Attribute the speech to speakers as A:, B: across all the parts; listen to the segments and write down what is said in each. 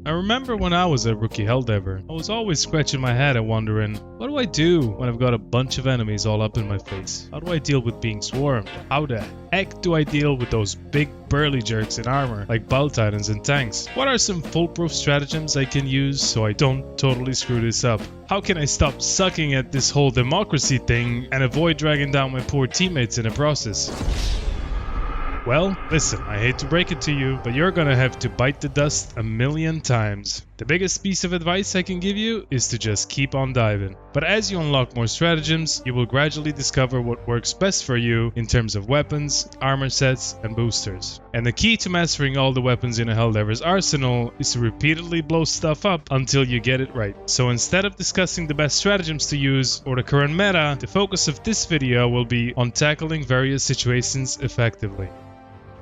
A: I remember when I was a rookie Helldiver, I was always scratching my head and wondering, what do I do when I've got a bunch of enemies all up in my face? How do I deal with being swarmed? How the heck do I deal with those big burly jerks in armor like automatons and tanks? What are some foolproof stratagems I can use so I don't totally screw this up? How can I stop sucking at this whole democracy thing and avoid dragging down my poor teammates in the process? Well, listen, I hate to break it to you, but you're gonna have to bite the dust a million times. The biggest piece of advice I can give you is to just keep on diving. But as you unlock more stratagems, you will gradually discover what works best for you in terms of weapons, armor sets, and boosters. And the key to mastering all the weapons in a Helldiver's arsenal is to repeatedly blow stuff up until you get it right. So instead of discussing the best stratagems to use or the current meta, the focus of this video will be on tackling various situations effectively.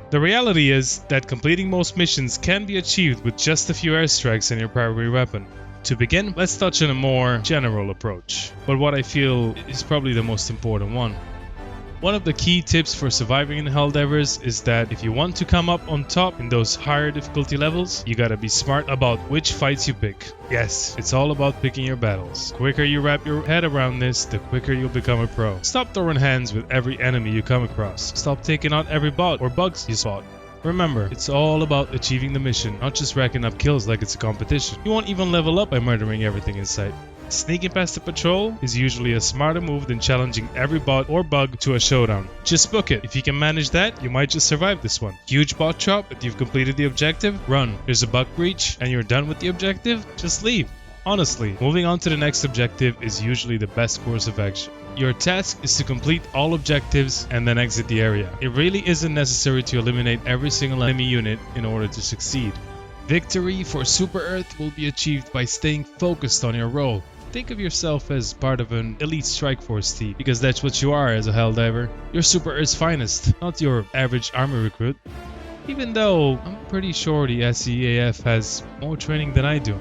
A: The reality is that completing most missions can be achieved with just a few airstrikes and your primary weapon. To begin, let's touch on a more general approach, but what I feel is probably the most important one. One of the key tips for surviving in Helldivers is that if you want to come up on top in those higher difficulty levels, you gotta be smart about which fights you pick. Yes, it's all about picking your battles. The quicker you wrap your head around this, the quicker you'll become a pro. Stop throwing hands with every enemy you come across. Stop taking out every bot or bugs you spot. Remember, it's all about achieving the mission, not just racking up kills like it's a competition. You won't even level up by murdering everything in sight. Sneaking past the patrol is usually a smarter move than challenging every bot or bug to a showdown. Just book it. If you can manage that, you might just survive this one. Huge bot drop, but you've completed the objective? Run. There's a bug breach and you're done with the objective? Just leave. Honestly, moving on to the next objective is usually the best course of action. Your task is to complete all objectives and then exit the area. It really isn't necessary to eliminate every single enemy unit in order to succeed. Victory for Super Earth will be achieved by staying focused on your role. Think of yourself as part of an elite strike force team, because that's what you are as a Helldiver. You're Super Earth's finest, not your average army recruit. Even though I'm pretty sure the SEAF has more training than I do.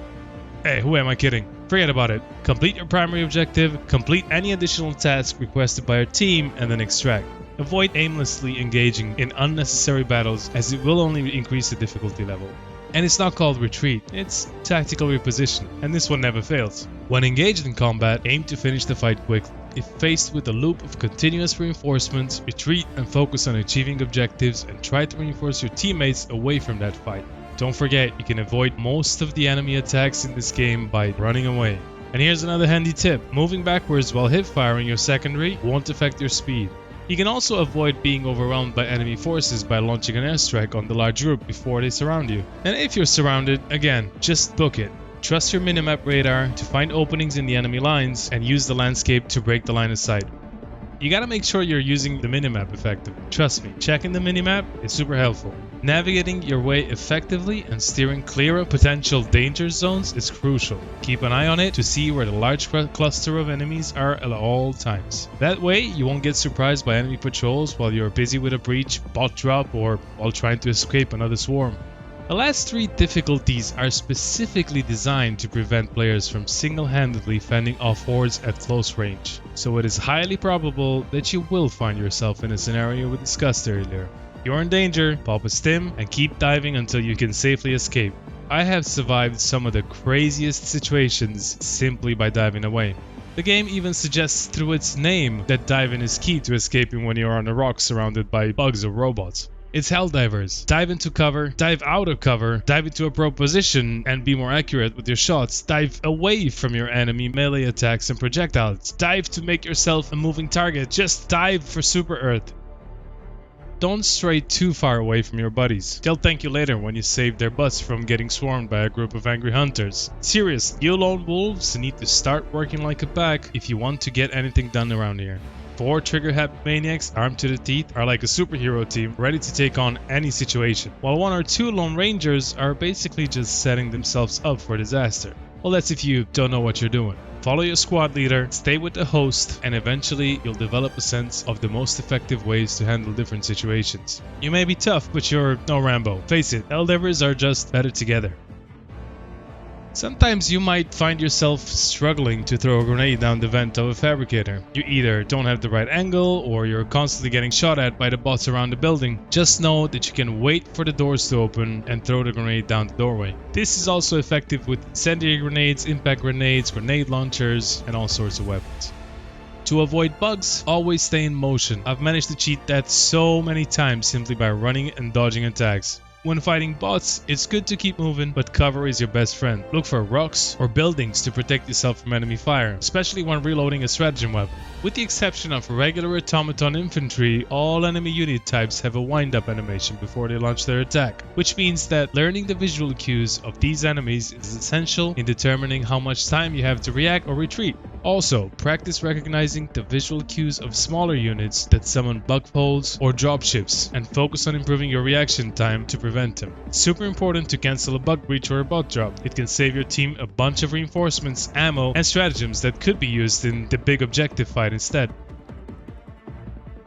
A: Hey, who am I kidding? Forget about it. Complete your primary objective, complete any additional task requested by your team, and then extract. Avoid aimlessly engaging in unnecessary battles, as it will only increase the difficulty level. And it's not called retreat, it's tactical reposition, and this one never fails. When engaged in combat, aim to finish the fight quickly. If faced with a loop of continuous reinforcements, retreat and focus on achieving objectives and try to reinforce your teammates away from that fight. Don't forget, you can avoid most of the enemy attacks in this game by running away. And here's another handy tip, moving backwards while hip firing your secondary won't affect your speed. You can also avoid being overwhelmed by enemy forces by launching an airstrike on the large group before they surround you. And if you're surrounded, again, just book it. Trust your minimap radar to find openings in the enemy lines and use the landscape to break the line of sight. You gotta make sure you're using the minimap effectively. Trust me, checking the minimap is super helpful. Navigating your way effectively and steering clear of potential danger zones is crucial. Keep an eye on it to see where the large cluster of enemies are at all times. That way, you won't get surprised by enemy patrols while you're busy with a breach, bot drop, or while trying to escape another swarm. The last three difficulties are specifically designed to prevent players from single-handedly fending off hordes at close range, so it is highly probable that you will find yourself in a scenario we discussed earlier. You're in danger, pop a stim, and keep diving until you can safely escape. I have survived some of the craziest situations simply by diving away. The game even suggests through its name that diving is key to escaping when you're on a rock surrounded by bugs or robots. It's Helldivers. Dive into cover, dive out of cover, dive into a pro position and be more accurate with your shots. Dive away from your enemy melee attacks and projectiles. Dive to make yourself a moving target. Just dive for Super Earth. Don't stray too far away from your buddies. They'll thank you later when you save their butts from getting swarmed by a group of angry hunters. Seriously, you lone wolves need to start working like a pack if you want to get anything done around here. 4 trigger-happy maniacs armed to the teeth are like a superhero team ready to take on any situation, while 1 or 2 lone rangers are basically just setting themselves up for disaster. Well, that's if you don't know what you're doing. Follow your squad leader, stay with the host, and eventually you'll develop a sense of the most effective ways to handle different situations. You may be tough, but you're no Rambo. Face it, Helldivers are just better together. Sometimes you might find yourself struggling to throw a grenade down the vent of a fabricator. You either don't have the right angle or you're constantly getting shot at by the bots around the building. Just know that you can wait for the doors to open and throw the grenade down the doorway. This is also effective with incendiary grenades, impact grenades, grenade launchers, and all sorts of weapons. To avoid bugs, always stay in motion. I've managed to cheat that so many times simply by running and dodging attacks. When fighting bots, it's good to keep moving, but cover is your best friend. Look for rocks or buildings to protect yourself from enemy fire, especially when reloading a stratagem weapon. With the exception of regular automaton infantry, all enemy unit types have a wind-up animation before they launch their attack, which means that learning the visual cues of these enemies is essential in determining how much time you have to react or retreat. Also, practice recognizing the visual cues of smaller units that summon bug holes or dropships, and focus on improving your reaction time to prevent them. It's super important to cancel a bug breach or a bot drop. It can save your team a bunch of reinforcements, ammo, and stratagems that could be used in the big objective fight instead.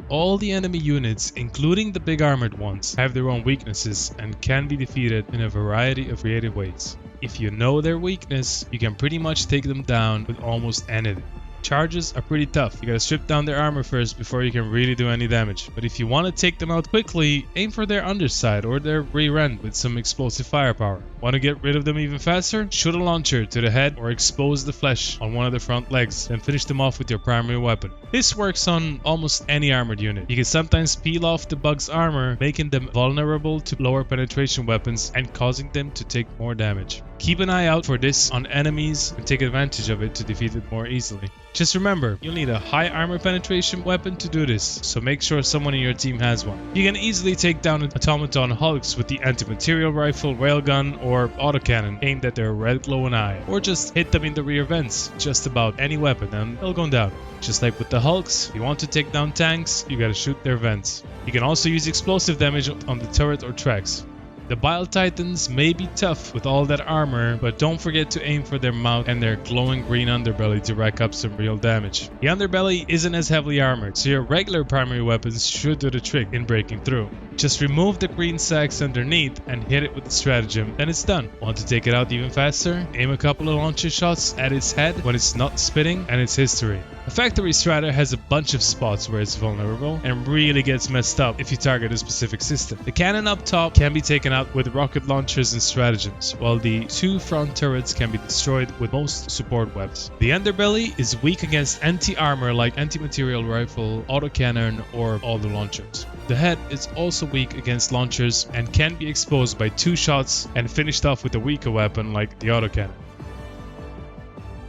A: All the enemy units, including the big armored ones, have their own weaknesses and can be defeated in a variety of creative ways. If you know their weakness, you can pretty much take them down with almost anything. Charges are pretty tough. You gotta strip down their armor first before you can really do any damage. But if you want to take them out quickly, aim for their underside or their rear end with some explosive firepower. Want to get rid of them even faster? Shoot a launcher to the head or expose the flesh on one of the front legs, then finish them off with your primary weapon. This works on almost any armored unit. You can sometimes peel off the bug's armor, making them vulnerable to lower penetration weapons and causing them to take more damage. Keep an eye out for this on enemies and take advantage of it to defeat it more easily. Just remember, you'll need a high armor penetration weapon to do this, so make sure someone in your team has one. You can easily take down automaton hulks with the anti-material rifle, railgun, or autocannon aimed at their red glowing eye, or just hit them in the rear vents, just about any weapon and they'll go down. Just like with the hulks, if you want to take down tanks, you gotta shoot their vents. You can also use explosive damage on the turret or tracks. The Bile Titans may be tough with all that armor, but don't forget to aim for their mouth and their glowing green underbelly to rack up some real damage. The underbelly isn't as heavily armored, so your regular primary weapons should do the trick in breaking through. Just remove the green sacks underneath and hit it with the stratagem, then it's done. Want to take it out even faster? Aim a couple of launcher shots at its head when it's not spitting, and it's history. A factory strata has a bunch of spots where it's vulnerable and really gets messed up if you target a specific system. The cannon up top can be taken out with rocket launchers and stratagems, while the two front turrets can be destroyed with most support weapons. The underbelly is weak against anti-armor like anti-material rifle, autocannon, or all the launchers. The head is also weak against launchers and can be exposed by 2 shots and finished off with a weaker weapon like the autocannon.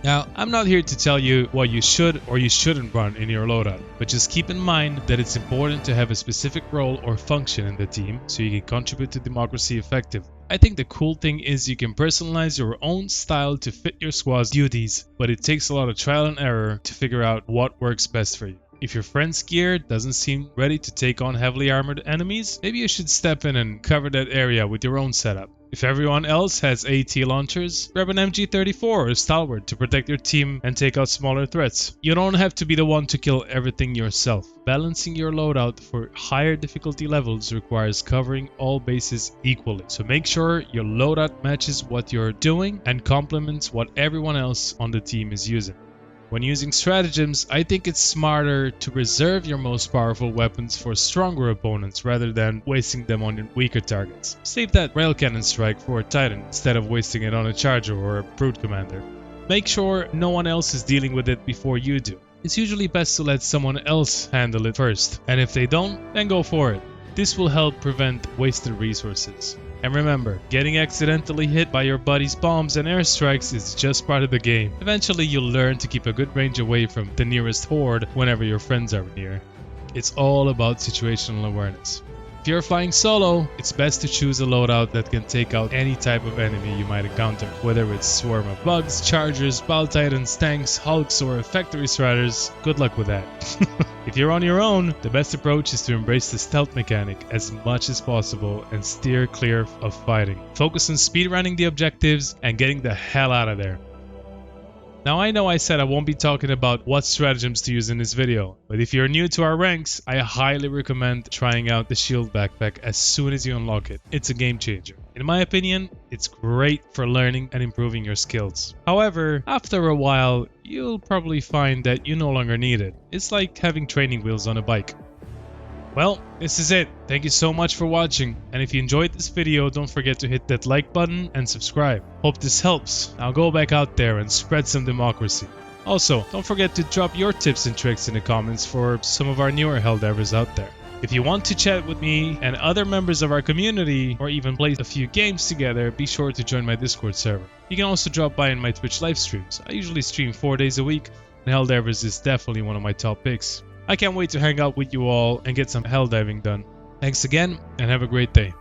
A: Now, I'm not here to tell you what you should or you shouldn't run in your loadout, but just keep in mind that it's important to have a specific role or function in the team so you can contribute to democracy effectively. I think the cool thing is you can personalize your own style to fit your squad's duties, but it takes a lot of trial and error to figure out what works best for you. If your friend's gear doesn't seem ready to take on heavily armored enemies, maybe you should step in and cover that area with your own setup. If everyone else has AT launchers, grab an MG34 or Stalwart to protect your team and take out smaller threats. You don't have to be the one to kill everything yourself. Balancing your loadout for higher difficulty levels requires covering all bases equally. So make sure your loadout matches what you're doing and complements what everyone else on the team is using. When using stratagems, I think it's smarter to reserve your most powerful weapons for stronger opponents rather than wasting them on weaker targets. Save that rail cannon strike for a Titan instead of wasting it on a Charger or a Brute Commander. Make sure no one else is dealing with it before you do. It's usually best to let someone else handle it first, and if they don't, then go for it. This will help prevent wasted resources. And remember, getting accidentally hit by your buddy's bombs and airstrikes is just part of the game. Eventually you'll learn to keep a good range away from the nearest horde whenever your friends are near. It's all about situational awareness. If you're flying solo, it's best to choose a loadout that can take out any type of enemy you might encounter, whether it's swarm of bugs, chargers, Bile Titans, tanks, hulks, or factory striders. Good luck with that. If you're on your own, the best approach is to embrace the stealth mechanic as much as possible and steer clear of fighting. Focus on speedrunning the objectives and getting the hell out of there. Now I know I said I won't be talking about what stratagems to use in this video, but if you're new to our ranks, I highly recommend trying out the shield backpack as soon as you unlock it. It's a game changer. In my opinion, it's great for learning and improving your skills. However, after a while, you'll probably find that you no longer need it. It's like having training wheels on a bike. Well, this is it. Thank you so much for watching, and if you enjoyed this video, don't forget to hit that like button and subscribe. Hope this helps. Now go back out there and spread some democracy. Also, don't forget to drop your tips and tricks in the comments for some of our newer Helldivers out there. If you want to chat with me and other members of our community, or even play a few games together, be sure to join my Discord server. You can also drop by in my Twitch live streams. I usually stream 4 days a week, and Helldivers is definitely one of my top picks. I can't wait to hang out with you all and get some helldiving done. Thanks again, and have a great day.